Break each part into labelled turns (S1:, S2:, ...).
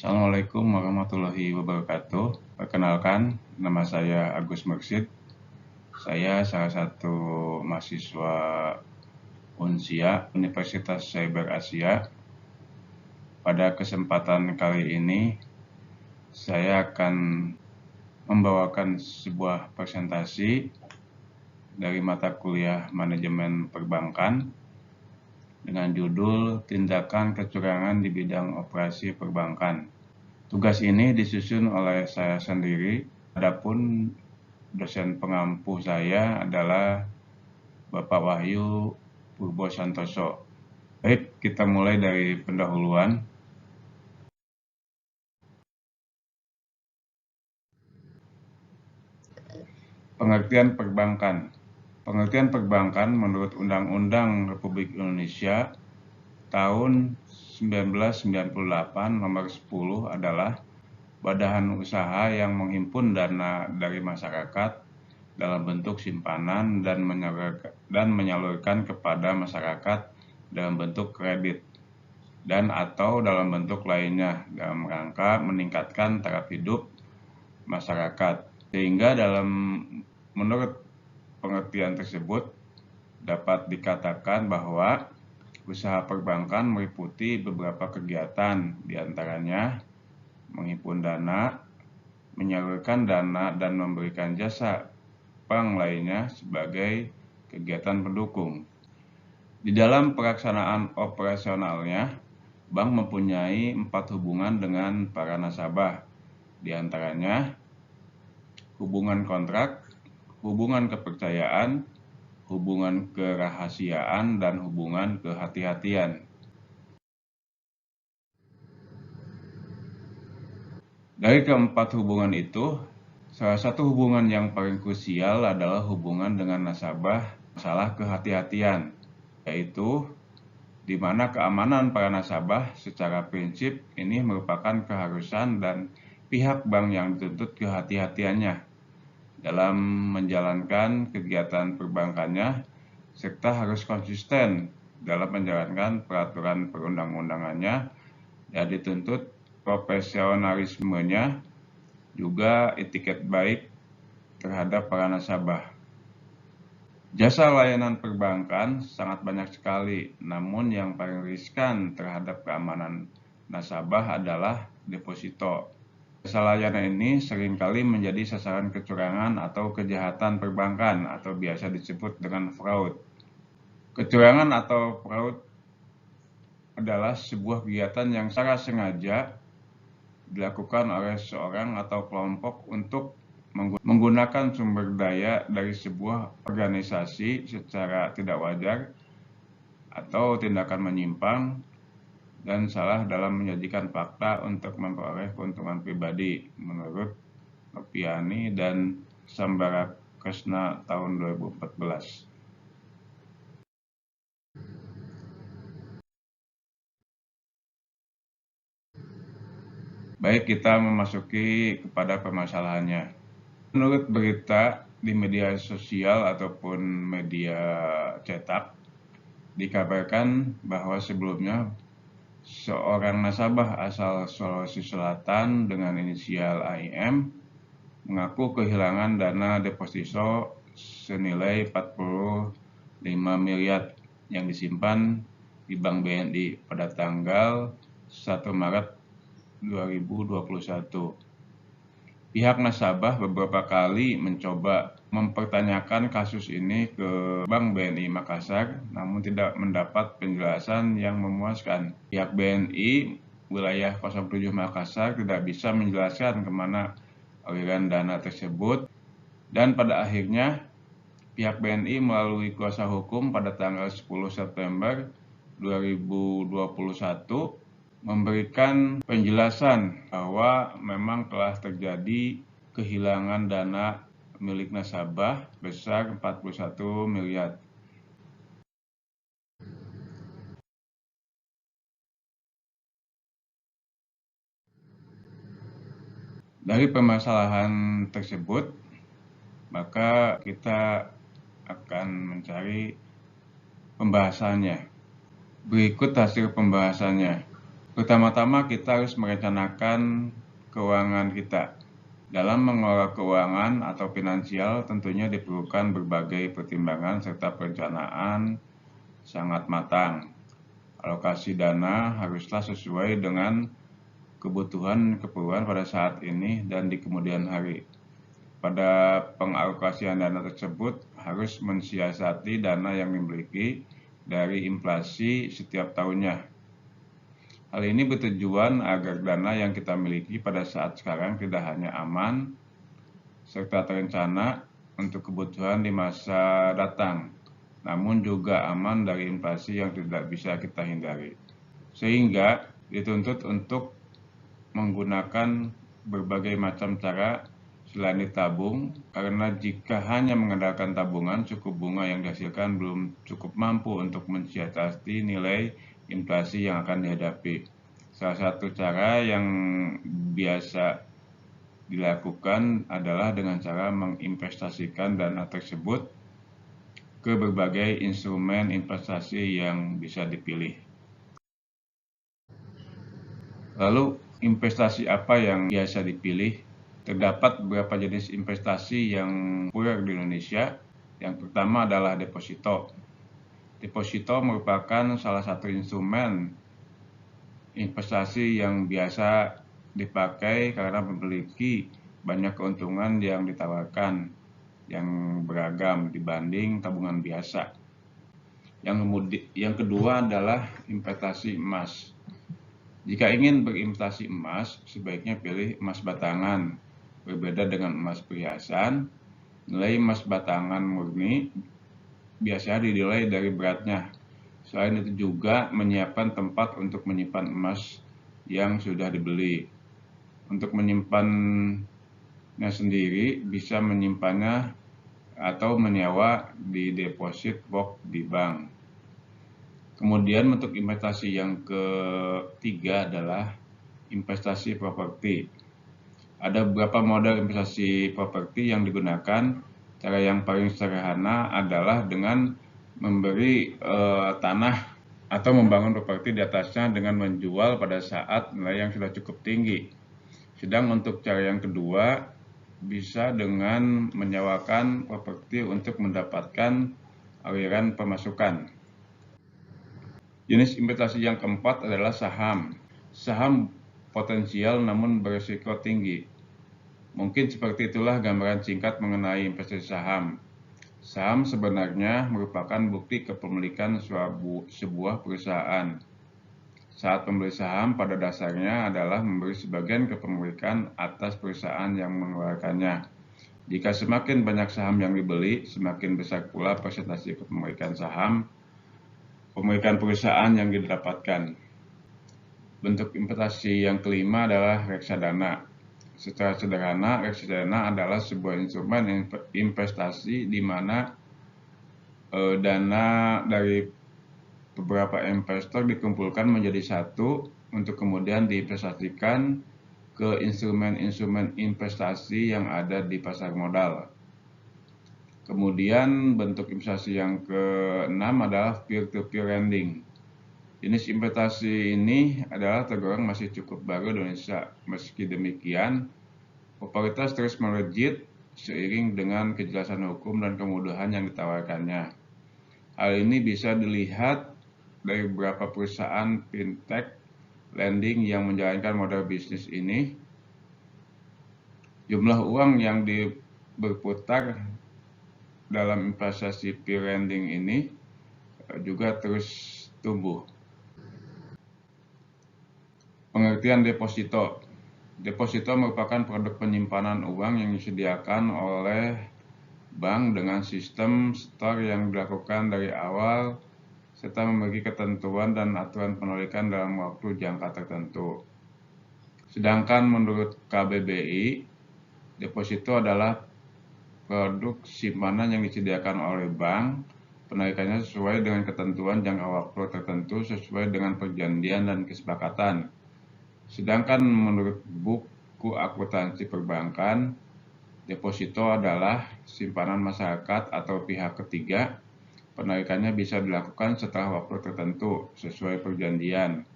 S1: Assalamualaikum warahmatullahi wabarakatuh. Perkenalkan, nama saya Agus Mursid. Saya salah satu mahasiswa Unsia, Universitas Cyber Asia. Pada kesempatan kali ini, saya akan membawakan sebuah presentasi dari mata kuliah Manajemen Perbankan dengan judul Tindakan Kecurangan di Bidang Operasi Perbankan. Tugas ini disusun oleh saya sendiri, adapun dosen pengampu saya adalah Bapak Wahyu Purbo Santoso. Baik, kita mulai dari pendahuluan. Pengertian perbankan. Pengertian perbankan menurut Undang-Undang Republik Indonesia tahun 1998 nomor 10 adalah badan usaha yang menghimpun dana dari masyarakat dalam bentuk simpanan dan menyalurkan kepada masyarakat dalam bentuk kredit dan atau dalam bentuk lainnya dalam rangka meningkatkan taraf hidup masyarakat. Sehingga menurut pengertian tersebut dapat dikatakan bahwa usaha perbankan meliputi beberapa kegiatan, diantaranya menghimpun dana, menyalurkan dana, dan memberikan jasa bank lainnya sebagai kegiatan pendukung. Di dalam pelaksanaan operasionalnya, bank mempunyai 4 hubungan dengan para nasabah, diantaranya hubungan kontrak, hubungan kepercayaan, hubungan kerahasiaan, dan hubungan kehati-hatian. Dari keempat hubungan itu, salah satu hubungan yang paling krusial adalah hubungan dengan nasabah masalah kehati-hatian, yaitu di mana keamanan para nasabah secara prinsip ini merupakan keharusan dan pihak bank yang dituntut kehati-hatiannya dalam menjalankan kegiatan perbankannya, serta harus konsisten dalam menjalankan peraturan perundang-undangannya dan dituntut profesionalismenya, juga etiket baik terhadap para nasabah. Jasa layanan perbankan sangat banyak sekali, namun yang paling riskan terhadap keamanan nasabah adalah deposito. Jasa layanan ini seringkali menjadi sasaran kecurangan atau kejahatan perbankan atau biasa disebut dengan fraud. Kecurangan atau fraud adalah sebuah kegiatan yang secara sengaja dilakukan oleh seorang atau kelompok untuk menggunakan sumber daya dari sebuah organisasi secara tidak wajar atau tindakan menyimpang dan salah dalam menyajikan fakta untuk memperoleh keuntungan pribadi, menurut Nopiani dan Sambarakresna tahun 2014. Baik, kita memasuki kepada permasalahannya. Menurut berita di media sosial ataupun media cetak, dikabarkan bahwa sebelumnya seorang nasabah asal Sulawesi Selatan dengan inisial AIM mengaku kehilangan dana deposito senilai 45 miliar yang disimpan di Bank BNI pada tanggal 1 Maret 2021. Pihak nasabah beberapa kali mencoba mempertanyakan kasus ini ke Bank BNI Makassar, namun tidak mendapat penjelasan yang memuaskan. Pihak BNI wilayah 07 Makassar tidak bisa menjelaskan kemana aliran dana tersebut, dan pada akhirnya pihak BNI melalui kuasa hukum pada tanggal 10 September 2021 memberikan penjelasan bahwa memang telah terjadi kehilangan dana milik nasabah besar 41 miliar. Dari permasalahan tersebut, maka kita akan mencari pembahasannya. Berikut hasil pembahasannya. Pertama-tama kita harus merencanakan keuangan kita. Dalam mengelola keuangan atau finansial tentunya diperlukan berbagai pertimbangan serta perencanaan sangat matang. Alokasi dana haruslah sesuai dengan kebutuhan keperluan pada saat ini dan di kemudian hari. Pada pengalokasian dana tersebut harus mensiasati dana yang dimiliki dari inflasi setiap tahunnya. Hal ini bertujuan agar dana yang kita miliki pada saat sekarang tidak hanya aman, serta terencana untuk kebutuhan di masa datang, namun juga aman dari inflasi yang tidak bisa kita hindari. Sehingga dituntut untuk menggunakan berbagai macam cara selain ditabung, karena jika hanya mengandalkan tabungan, suku bunga yang dihasilkan belum cukup mampu untuk mensiasati nilai inflasi yang akan dihadapi. Salah satu cara yang biasa dilakukan adalah dengan cara menginvestasikan dana tersebut ke berbagai instrumen investasi yang bisa dipilih. Lalu, investasi apa yang biasa dipilih? Terdapat beberapa jenis investasi yang populer di Indonesia. Yang pertama adalah deposito. Deposito merupakan salah satu instrumen investasi yang biasa dipakai karena memiliki banyak keuntungan yang ditawarkan yang beragam dibanding tabungan biasa. Yang kedua adalah investasi emas. Jika ingin berinvestasi emas, sebaiknya pilih emas batangan. Berbeda dengan emas perhiasan, nilai emas batangan murni biasanya dinilai dari beratnya. Selain itu juga menyiapkan tempat untuk menyimpan emas yang sudah dibeli. Untuk menyimpannya sendiri, bisa menyimpannya atau menyewa di deposit box di bank. Kemudian bentuk investasi yang ketiga adalah investasi properti. Ada beberapa model investasi properti yang digunakan. Cara yang paling sederhana adalah dengan memberi tanah atau membangun properti di atasnya dengan menjual pada saat nilai yang sudah cukup tinggi. Sedang untuk cara yang kedua bisa dengan menyewakan properti untuk mendapatkan aliran pemasukan. Jenis investasi yang keempat adalah saham. Saham potensial namun berisiko tinggi. Mungkin seperti itulah gambaran singkat mengenai investasi saham. Saham sebenarnya merupakan bukti kepemilikan sebuah perusahaan. Saat pembeli saham pada dasarnya adalah memberi sebagian kepemilikan atas perusahaan yang mengeluarkannya. Jika semakin banyak saham yang dibeli, semakin besar pula persentase kepemilikan pemilikan perusahaan yang didapatkan. Bentuk investasi yang kelima adalah reksadana. Secara sederhana, reksadana adalah sebuah instrumen investasi di mana dana dari beberapa investor dikumpulkan menjadi satu untuk kemudian diinvestasikan ke instrumen-instrumen investasi yang ada di pasar modal. Kemudian bentuk investasi yang keenam adalah peer-to-peer lending. Jenis investasi ini adalah tergolong masih cukup baru di Indonesia. Meski demikian, popularitas terus melejit seiring dengan kejelasan hukum dan kemudahan yang ditawarkannya. Hal ini bisa dilihat dari beberapa perusahaan fintech lending yang menjalankan model bisnis ini. Jumlah uang yang berputar dalam investasi peer lending ini juga terus tumbuh. Pengertian deposito. Deposito merupakan produk penyimpanan uang yang disediakan oleh bank dengan sistem store yang dilakukan dari awal serta memiliki ketentuan dan aturan penarikan dalam waktu jangka tertentu. Sedangkan menurut KBBI, deposito adalah produk simpanan yang disediakan oleh bank, penarikannya sesuai dengan ketentuan jangka waktu tertentu sesuai dengan perjanjian dan kesepakatan. Sedangkan menurut buku akuntansi perbankan, deposito adalah simpanan masyarakat atau pihak ketiga. Penarikannya bisa dilakukan setelah waktu tertentu sesuai perjanjian.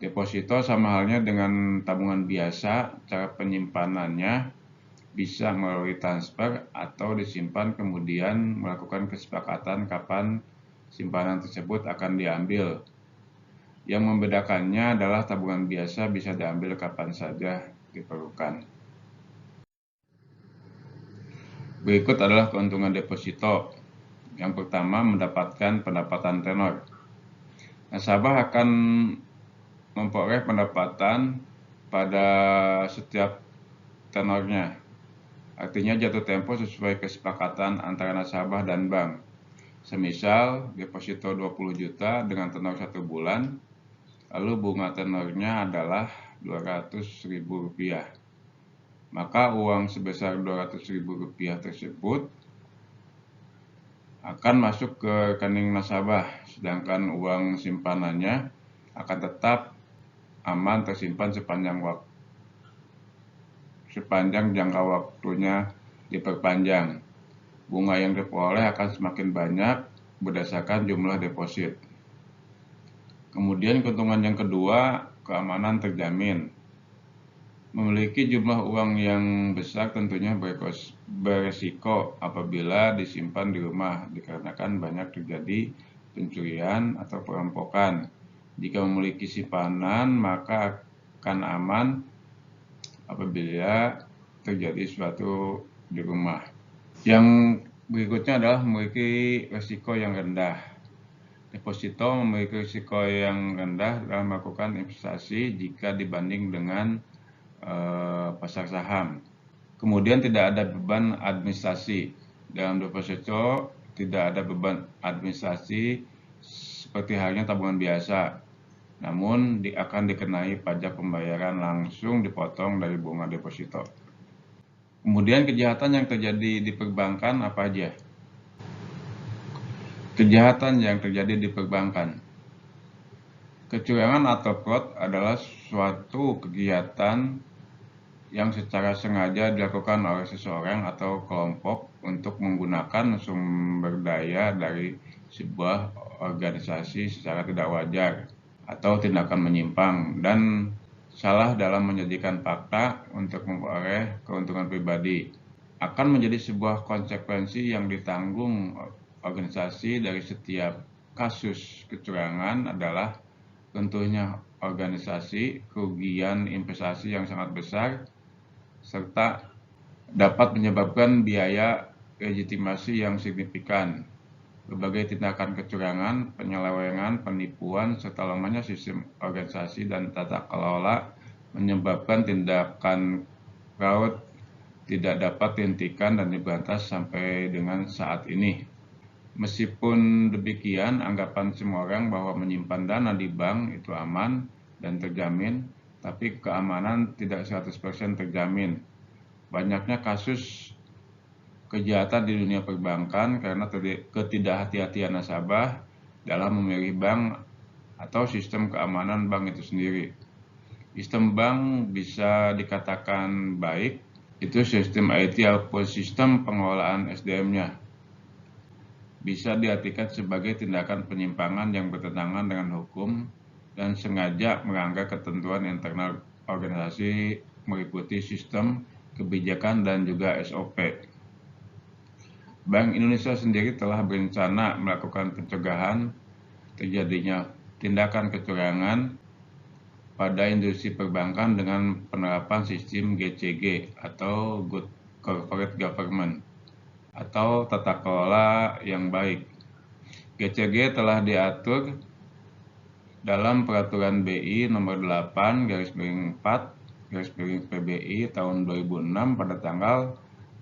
S1: Deposito sama halnya dengan tabungan biasa, cara penyimpanannya bisa melalui transfer atau disimpan kemudian melakukan kesepakatan kapan simpanan tersebut akan diambil. Yang membedakannya adalah tabungan biasa bisa diambil kapan saja diperlukan. Berikut adalah keuntungan deposito. Yang pertama, mendapatkan pendapatan tenor. Nasabah akan memperoleh pendapatan pada setiap tenornya. Artinya jatuh tempo sesuai kesepakatan antara nasabah dan bank. Semisal deposito 20 juta dengan tenor 1 bulan, lalu bunga tenornya adalah Rp200.000. Maka uang sebesar Rp200.000 tersebut akan masuk ke rekening nasabah, sedangkan uang simpanannya akan tetap aman tersimpan sepanjang jangka waktunya diperpanjang. Bunga yang diperoleh akan semakin banyak berdasarkan jumlah deposit. Kemudian keuntungan yang kedua, keamanan terjamin. Memiliki jumlah uang yang besar tentunya beresiko apabila disimpan di rumah, dikarenakan banyak terjadi pencurian atau perampokan. Jika memiliki simpanan, maka akan aman apabila terjadi sesuatu di rumah. Yang berikutnya adalah memiliki risiko yang rendah. Deposito memiliki risiko yang rendah dalam melakukan investasi jika dibanding dengan pasar saham. Kemudian tidak ada beban administrasi. Dalam deposito tidak ada beban administrasi seperti halnya tabungan biasa. Namun akan dikenai pajak pembayaran langsung dipotong dari bunga deposito. Kemudian kejahatan yang terjadi di perbankan apa aja? Kejahatan yang terjadi di perbankan. Kecurangan atau fraud adalah suatu kegiatan yang secara sengaja dilakukan oleh seseorang atau kelompok untuk menggunakan sumber daya dari sebuah organisasi secara tidak wajar atau tindakan menyimpang dan salah dalam menyajikan fakta untuk memperoleh keuntungan pribadi. Akan menjadi sebuah konsekuensi yang ditanggung organisasi dari setiap kasus kecurangan adalah tentunya organisasi, kerugian investasi yang sangat besar, serta dapat menyebabkan biaya legitimasi yang signifikan. Berbagai tindakan kecurangan, penyelewengan, penipuan, serta lemahnya sistem organisasi dan tata kelola menyebabkan tindakan fraud tidak dapat dihentikan dan diberantas sampai dengan saat ini. Meskipun demikian, anggapan semua orang bahwa menyimpan dana di bank itu aman dan terjamin, tapi keamanan tidak 100% terjamin. Banyaknya kasus kejahatan di dunia perbankan karena ketidakhati-hatian nasabah dalam memilih bank atau sistem keamanan bank itu sendiri. Sistem bank bisa dikatakan baik, itu sistem IT atau sistem pengelolaan SDM-nya. Bisa diartikan sebagai tindakan penyimpangan yang bertentangan dengan hukum dan sengaja melanggar ketentuan internal organisasi meliputi sistem, kebijakan, dan juga SOP. Bank Indonesia sendiri telah berencana melakukan pencegahan terjadinya tindakan kecurangan pada industri perbankan dengan penerapan sistem GCG atau Good Corporate Government atau tata kelola yang baik. GCG telah diatur dalam Peraturan BI Nomor 8/4/PBI tahun 2006 pada tanggal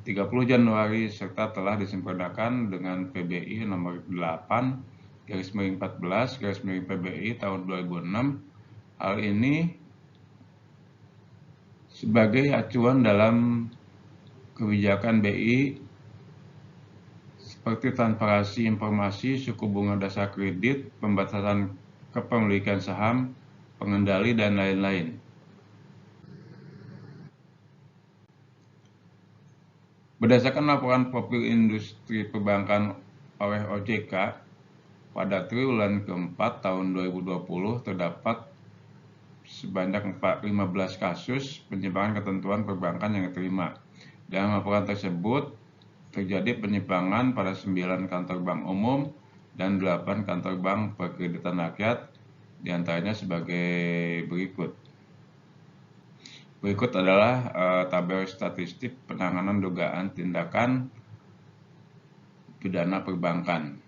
S1: 30 Januari serta telah disempurnakan dengan PBI Nomor 8/14/PBI tahun 2006. Hal ini sebagai acuan dalam kebijakan BI seperti transparansi informasi, suku bunga dasar kredit, pembatasan kepemilikan saham, pengendali, dan lain-lain. Berdasarkan laporan profil industri perbankan oleh OJK, pada triwulan keempat tahun 2020 terdapat sebanyak 15 kasus penyimpangan ketentuan perbankan yang diterima. Dalam laporan tersebut, terjadi penyimpangan pada 9 kantor bank umum dan 8 kantor bank perkreditan rakyat, diantaranya sebagai berikut. Berikut adalah tabel statistik penanganan dugaan tindakan pidana perbankan.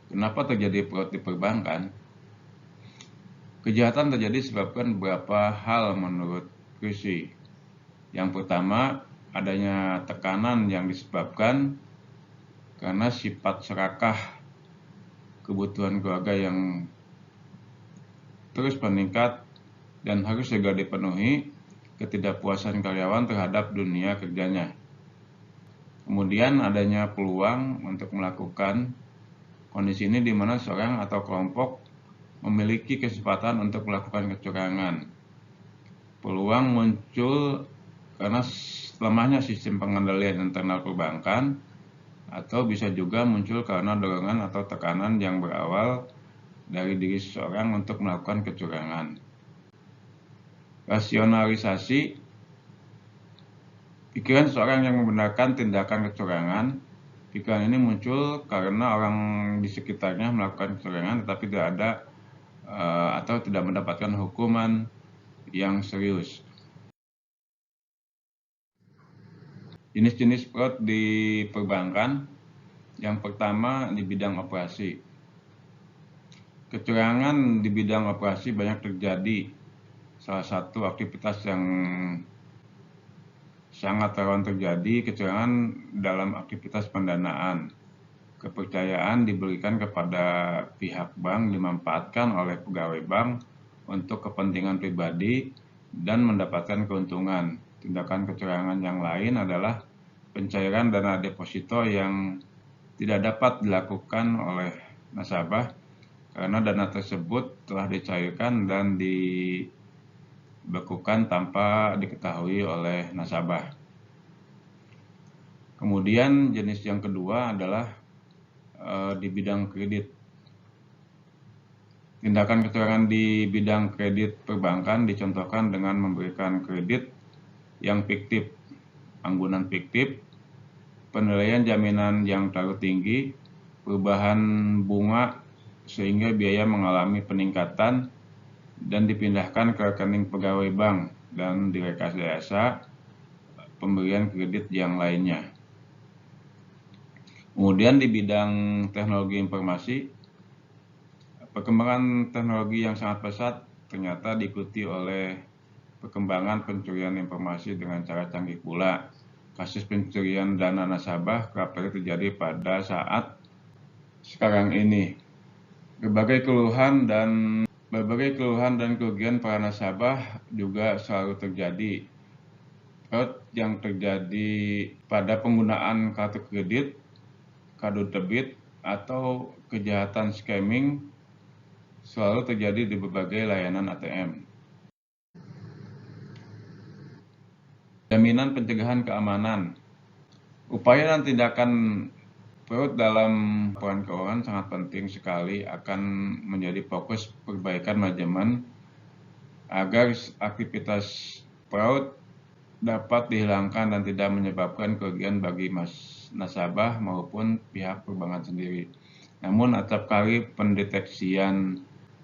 S1: Kenapa terjadi fraud di perbankan? Kejahatan terjadi disebabkan beberapa hal menurut Krisi. Yang pertama, adanya tekanan yang disebabkan karena sifat serakah kebutuhan keluarga yang terus meningkat dan harus segera dipenuhi, ketidakpuasan karyawan terhadap dunia kerjanya. Kemudian adanya peluang untuk melakukan kondisi ini di mana seorang atau kelompok memiliki kesempatan untuk melakukan kecurangan. Peluang muncul karena lemahnya sistem pengendalian internal perbankan, atau bisa juga muncul karena dorongan atau tekanan yang berawal dari diri seseorang untuk melakukan kecurangan. Rasionalisasi, pikiran seseorang yang membenarkan tindakan kecurangan. Pikiran ini muncul karena orang di sekitarnya melakukan kecurangan tetapi tidak ada atau tidak mendapatkan hukuman yang serius. Jenis-jenis fraud di perbankan. Yang pertama di bidang operasi. Kecurangan di bidang operasi banyak terjadi. Salah satu aktivitas yang sangat rawan terjadi kecurangan dalam aktivitas pendanaan. Kepercayaan diberikan kepada pihak bank dimanfaatkan oleh pegawai bank untuk kepentingan pribadi dan mendapatkan keuntungan. Tindakan kecurangan yang lain adalah pencairan dana deposito yang tidak dapat dilakukan oleh nasabah karena dana tersebut telah dicairkan dan dibekukan tanpa diketahui oleh nasabah. Kemudian jenis yang kedua adalah di bidang kredit. Tindakan kecurangan di bidang kredit perbankan dicontohkan dengan memberikan kredit yang fiktif, anggunan fiktif, penilaian jaminan yang terlalu tinggi, perubahan bunga sehingga biaya mengalami peningkatan dan dipindahkan ke rekening pegawai bank dan direkayasa pemberian kredit yang lainnya. Kemudian di bidang teknologi informasi, perkembangan teknologi yang sangat pesat ternyata diikuti oleh perkembangan pencurian informasi dengan cara canggih pula. Kasus pencurian dana nasabah kerap kali terjadi pada saat sekarang ini. Berbagai keluhan dan kerugian para nasabah juga selalu terjadi. Fraud yang terjadi pada penggunaan kartu kredit, kado debit, atau kejahatan scamming selalu terjadi di berbagai layanan ATM. Jaminan pencegahan keamanan. Upaya dan tindakan fraud dalam laporan keuangan sangat penting sekali akan menjadi fokus perbaikan manajemen agar aktivitas fraud dapat dihilangkan dan tidak menyebabkan kerugian bagi nasabah maupun pihak perbankan sendiri. Namun acap kali pendeteksian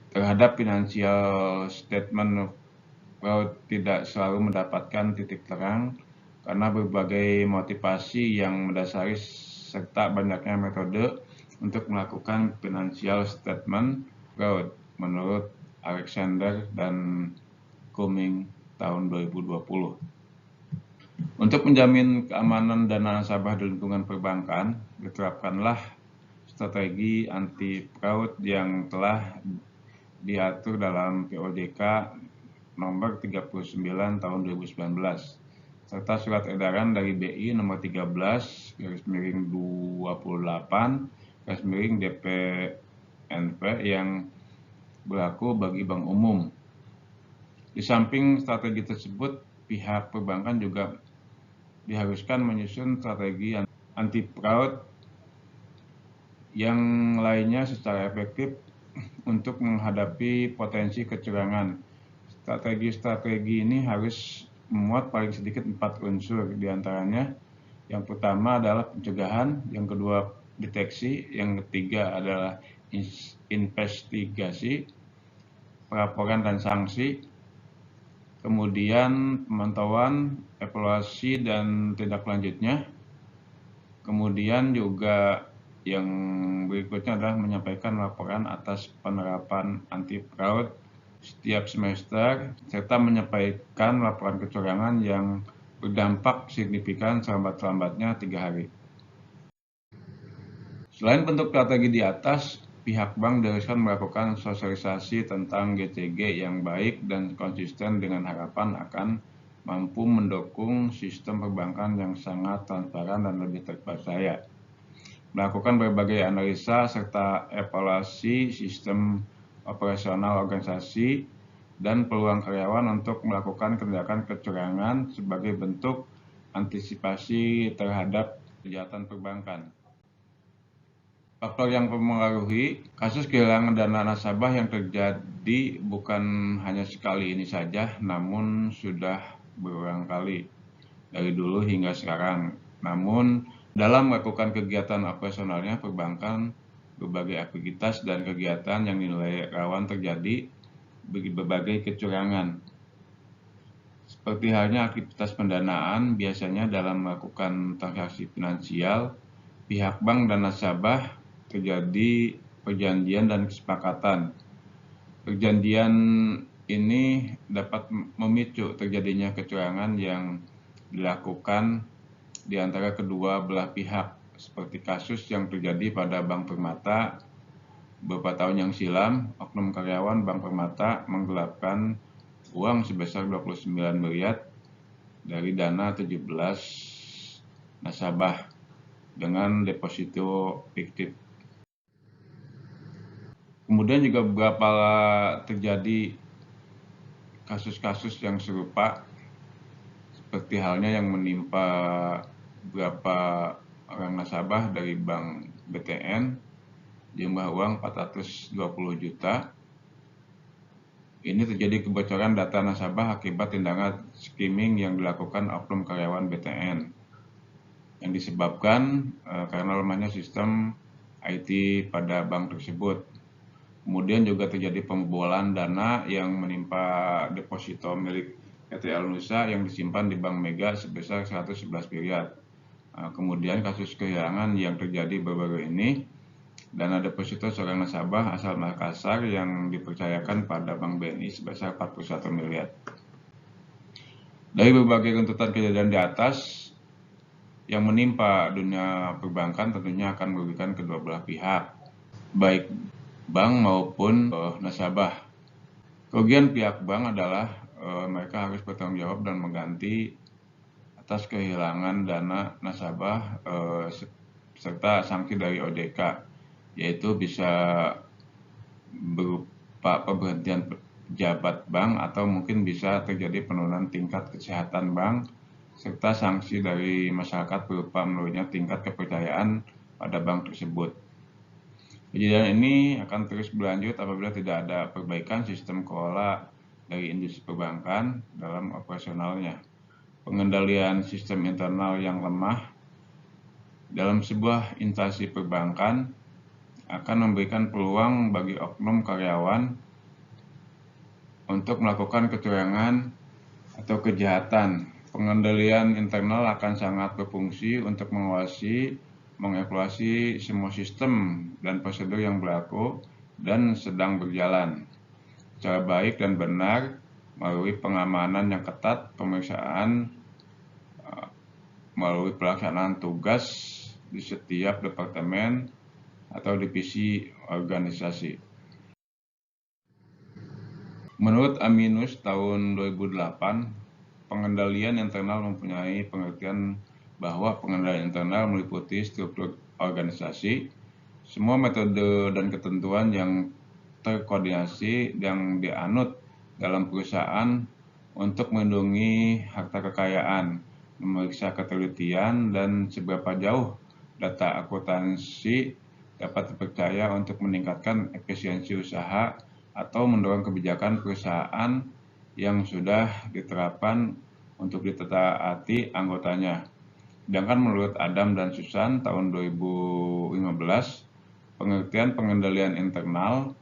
S1: terhadap financial statement fraud tidak selalu mendapatkan titik terang karena berbagai motivasi yang mendasari serta banyaknya metode untuk melakukan financial statement fraud menurut Alexander dan Cumming tahun 2020. Untuk menjamin keamanan dana nasabah di lingkungan perbankan, diterapkanlah strategi anti fraud yang telah diatur dalam POJK nomor 39 tahun 2019 serta surat edaran dari BI nomor 13/28/DPNP yang berlaku bagi bank umum. Di samping strategi tersebut, pihak perbankan juga diharuskan menyusun strategi anti fraud yang lainnya secara efektif untuk menghadapi potensi kecurangan. Strategi-strategi ini harus memuat paling sedikit 4 unsur, diantaranya yang pertama adalah pencegahan, yang kedua deteksi, yang ketiga adalah investigasi, pelaporan dan sanksi, kemudian pemantauan, evaluasi dan tindak lanjutnya, kemudian juga yang berikutnya adalah menyampaikan laporan atas penerapan anti fraud setiap semester, serta menyampaikan laporan kecurangan yang berdampak signifikan selambat-lambatnya 3 hari. Selain bentuk strategi di atas, pihak bank diharuskan melakukan sosialisasi tentang GCG yang baik dan konsisten dengan harapan akan mampu mendukung sistem perbankan yang sangat transparan dan lebih terpercaya. Melakukan berbagai analisa serta evaluasi sistem operasional organisasi dan peluang karyawan untuk melakukan tindakan kecurangan sebagai bentuk antisipasi terhadap kejahatan perbankan. Faktor yang mempengaruhi kasus kehilangan dana nasabah yang terjadi bukan hanya sekali ini saja, namun sudah berulang kali dari dulu hingga sekarang. Namun, dalam melakukan kegiatan operasionalnya perbankan, berbagai aktivitas dan kegiatan yang dinilai rawan terjadi berbagai kecurangan. Seperti halnya aktivitas pendanaan, biasanya dalam melakukan transaksi finansial, pihak bank dan nasabah terjadi perjanjian dan kesepakatan. Perjanjian ini dapat memicu terjadinya kecurangan yang dilakukan di antara kedua belah pihak, seperti kasus yang terjadi pada Bank Permata beberapa tahun yang silam. Oknum karyawan Bank Permata menggelapkan uang sebesar 29 miliar dari dana 17 nasabah dengan deposito fiktif. Kemudian juga beberapa terjadi kasus-kasus yang serupa, seperti halnya yang menimpa beberapa orang nasabah dari Bank BTN, jumlah uang 420 juta. Ini terjadi kebocoran data nasabah akibat tindakan skimming yang dilakukan oknum karyawan BTN yang disebabkan karena lemahnya sistem IT pada bank tersebut. Kemudian juga terjadi pembobolan dana yang menimpa deposito milik PT Alnusa yang disimpan di Bank Mega sebesar 111 miliar. Kemudian kasus kehilangan yang terjadi baru-baru ini, dana deposito seorang nasabah asal Makassar yang dipercayakan pada Bank BNI sebesar 41 miliar. Dari berbagai runtutan kejadian di atas yang menimpa dunia perbankan tentunya akan merugikan kedua belah pihak, baik bank maupun nasabah. Kerugian pihak bank adalah mereka harus bertanggung jawab dan mengganti atas kehilangan dana nasabah serta sanksi dari OJK, yaitu bisa berupa pemberhentian pejabat bank atau mungkin bisa terjadi penurunan tingkat kesehatan bank serta sanksi dari masyarakat berupa menurunnya tingkat kepercayaan pada bank tersebut. Kejadian ini akan terus berlanjut apabila tidak ada perbaikan sistem kelola dari industri perbankan dalam operasionalnya. Pengendalian sistem internal yang lemah dalam sebuah instansi perbankan akan memberikan peluang bagi oknum karyawan untuk melakukan kecurangan atau kejahatan. Pengendalian internal akan sangat berfungsi untuk mengawasi, mengevaluasi semua sistem dan prosedur yang berlaku dan sedang berjalan secara baik dan benar melalui pengamanan yang ketat, pemeriksaan, melalui pelaksanaan tugas di setiap departemen atau divisi organisasi. Menurut Aminus tahun 2008, pengendalian internal mempunyai pengertian bahwa pengendalian internal meliputi struktur organisasi, semua metode dan ketentuan yang terkoordinasi yang dianut dalam perusahaan untuk melindungi harta kekayaan, memeriksa ketelitian dan seberapa jauh data akuntansi dapat dipercaya untuk meningkatkan efisiensi usaha atau mendorong kebijakan perusahaan yang sudah diterapkan untuk ditaati anggotanya. Sedangkan menurut Adam dan Susan tahun 2015, pengertian pengendalian internal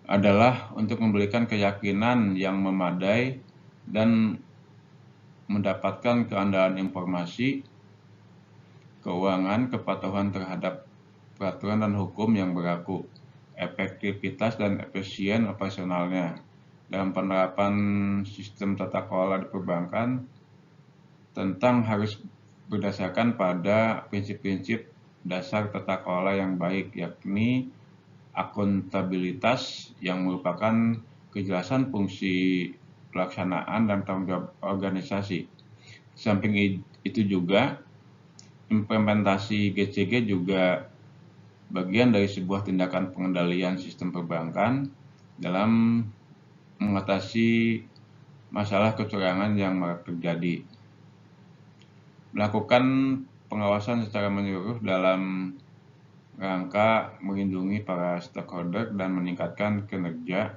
S1: adalah untuk memberikan keyakinan yang memadai dan mendapatkan keandalan informasi keuangan, kepatuhan terhadap peraturan dan hukum yang berlaku, efektivitas dan efisien operasionalnya. Dalam penerapan sistem tata kelola di perbankan, tentang harus berdasarkan pada prinsip-prinsip dasar tata kelola yang baik, yakni akuntabilitas yang merupakan kejelasan fungsi pelaksanaan dan tanggung jawab organisasi. Samping itu juga, implementasi GCG juga bagian dari sebuah tindakan pengendalian sistem perbankan dalam mengatasi masalah kecurangan yang marak terjadi. Melakukan pengawasan secara menyeluruh dalam rangka melindungi para stakeholder dan meningkatkan kinerja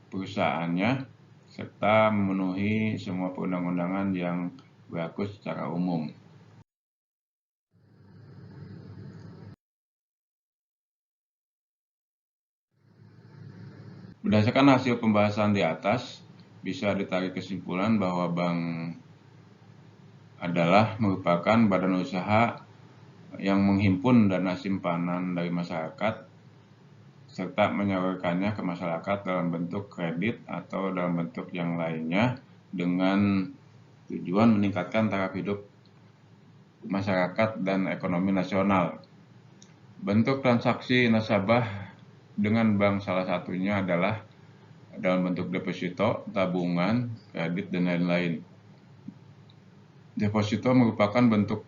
S1: perusahaannya, serta memenuhi semua perundang-undangan yang berlaku secara umum. Berdasarkan hasil pembahasan di atas, bisa ditarik kesimpulan bahwa bank adalah merupakan badan usaha yang menghimpun dana simpanan dari masyarakat serta menyalurkannya ke masyarakat dalam bentuk kredit atau dalam bentuk yang lainnya dengan tujuan meningkatkan taraf hidup masyarakat dan ekonomi nasional. Bentuk transaksi nasabah dengan bank salah satunya adalah dalam bentuk deposito, tabungan, kredit, dan lain-lain. Deposito merupakan bentuk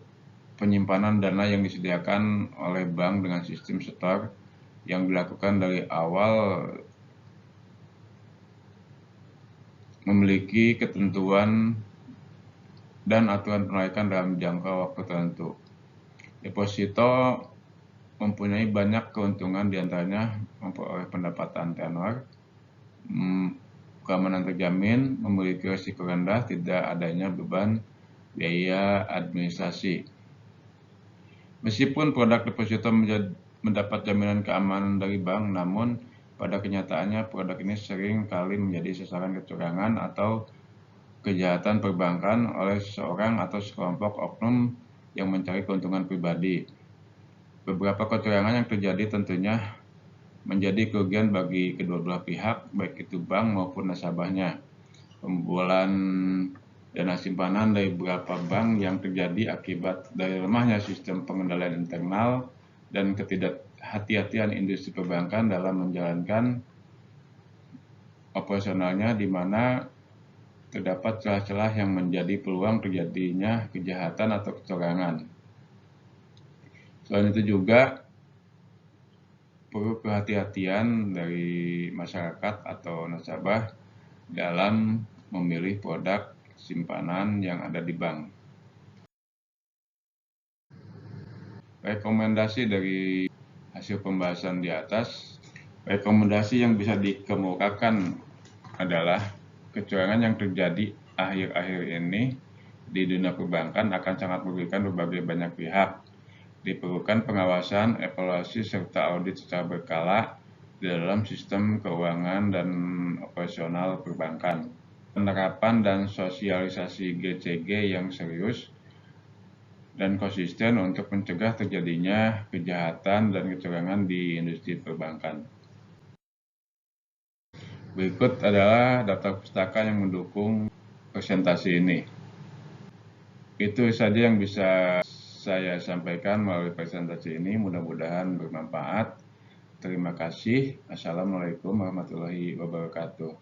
S1: penyimpanan dana yang disediakan oleh bank dengan sistem setor yang dilakukan dari awal, memiliki ketentuan dan aturan penarikan dalam jangka waktu tertentu. Deposito mempunyai banyak keuntungan, diantaranya memperoleh pendapatan tenor, keamanan terjamin, memiliki risiko rendah, tidak adanya beban biaya administrasi. Meskipun produk deposito mendapat jaminan keamanan dari bank, namun pada kenyataannya produk ini sering kali menjadi sasaran kecurangan atau kejahatan perbankan oleh seseorang atau sekelompok oknum yang mencari keuntungan pribadi. Beberapa kecurangan yang terjadi tentunya menjadi kerugian bagi kedua belah pihak, baik itu bank maupun nasabahnya. Pembobolan dana simpanan dari beberapa bank yang terjadi akibat dari lemahnya sistem pengendalian internal dan ketidakhati-hatian industri perbankan dalam menjalankan operasionalnya, di mana terdapat celah-celah yang menjadi peluang terjadinya kejahatan atau kecurangan. Selain itu juga perlu kehati-hatian dari masyarakat atau nasabah dalam memilih produk simpanan yang ada di bank. Rekomendasi dari hasil pembahasan di atas, rekomendasi yang bisa dikemukakan adalah kecurangan yang terjadi akhir-akhir ini di dunia perbankan akan sangat merugikan berbagai banyak pihak. Diperlukan pengawasan, evaluasi, serta audit secara berkala di dalam sistem keuangan dan operasional perbankan. Penerapan dan sosialisasi GCG yang serius dan konsisten untuk mencegah terjadinya kejahatan dan kecurangan di industri perbankan. Berikut adalah daftar pustaka yang mendukung presentasi ini. Itu saja yang bisa saya sampaikan melalui presentasi ini, mudah-mudahan bermanfaat. Terima kasih. Assalamualaikum warahmatullahi wabarakatuh.